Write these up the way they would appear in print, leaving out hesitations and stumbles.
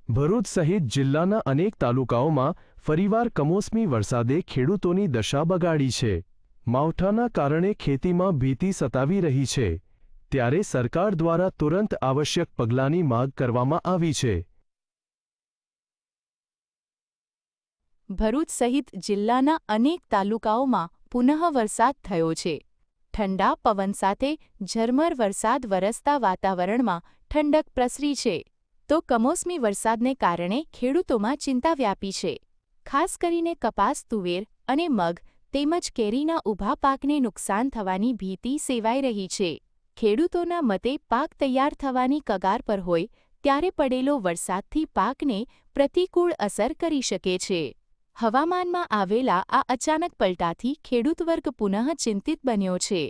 ભરૂચ સહિત જિલ્લાના અનેક તાલુકાઓમાં ફરીવાર કમોસમી વરસાદે ખેડૂતોની દશા બગાડી છે। માવઠાના કારણે ખેતીમાં ભીતિ સતાવી રહી છે, ત્યારે સરકાર દ્વારા તુરંત આવશ્યક પગલાંની માંગ કરવામાં આવી છે। ભરૂચ સહિત જિલ્લાના અનેક તાલુકાઓમાં પુનઃ વરસાદ થયો છે। ઠંડા પવન સાથે ઝરમર વરસાદ વરસતા વાતાવરણમાં ઠંડક પ્રસરી છે, તો કમોસમી વરસાદને કારણે ખેડૂતોમાં ચિંતા વ્યાપી છે। ખાસ કરીને કપાસ, તુવેર અને મગ તેમજ કેરીના ઊભા પાકને નુકસાન થવાની ભીતિ સેવાઈ રહી છે। ખેડૂતોના મતે પાક તૈયાર થવાની કગાર પર હોય ત્યારે પડેલો વરસાદથી પાકને પ્રતિકૂળ અસર કરી શકે છે। હવામાનમાં આવેલા આ અચાનક પલટાથી ખેડૂત વર્ગ પુનઃ ચિંતિત બન્યો છે।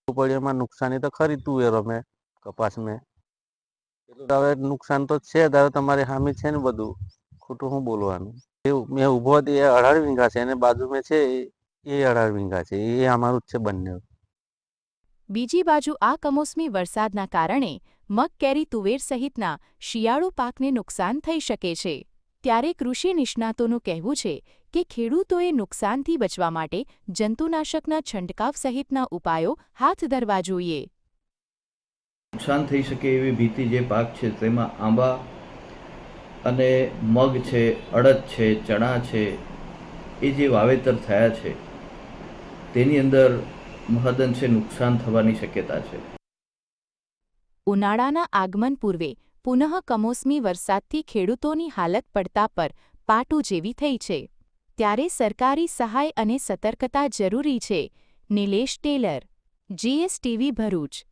પડ્યામાં નુકસાની તો ખરી તુવેરો મેં કપાસ મેં હવે નુકસાન તો છે જ। હવે તમારી હામી છે ને બધું ખોટું શું બોલવાનું। એવું મેં ઊભો હતી એ 18 વીઘા છે અને બાજુમાં છે એ 18 વીઘા છે, એ અમારું જ છે બંને। બીજી બાજુ આ કમોસમી વરસાદના કારણે મગ, કેરી, તુવેર સહિતના શિયાળુ પાકને નુકસાન થઈ શકે છે। ત્યારે કૃષિ નિષ્ણાતોનું કહેવું છે કે ખેડૂતોએ નુકસાનથી બચવા માટે જંતુનાશકના છંટકાવ સહિતના ઉપાયો હાથ ધરવા જોઈએ। નુકસાન થઈ શકે એવી ભીતિ જે પાક છે તેમાં આંબા અને મગ છે, અડદ છે, ચણા છે, એ જે વાવેતર થયા છે તેની અંદર મહદઅંશે નુકસાન થવાની શક્યતા છે। ઉનાળાના આગમન પૂર્વે પુનઃ કમોસમી વરસાદથી ખેડૂતોની હાલત પડતા પર પાટું જેવી થઈ છે, ત્યારે સરકારી સહાય અને સતર્કતા જરૂરી છે। નિલેશ ટેલર, GSTV ભરૂચ।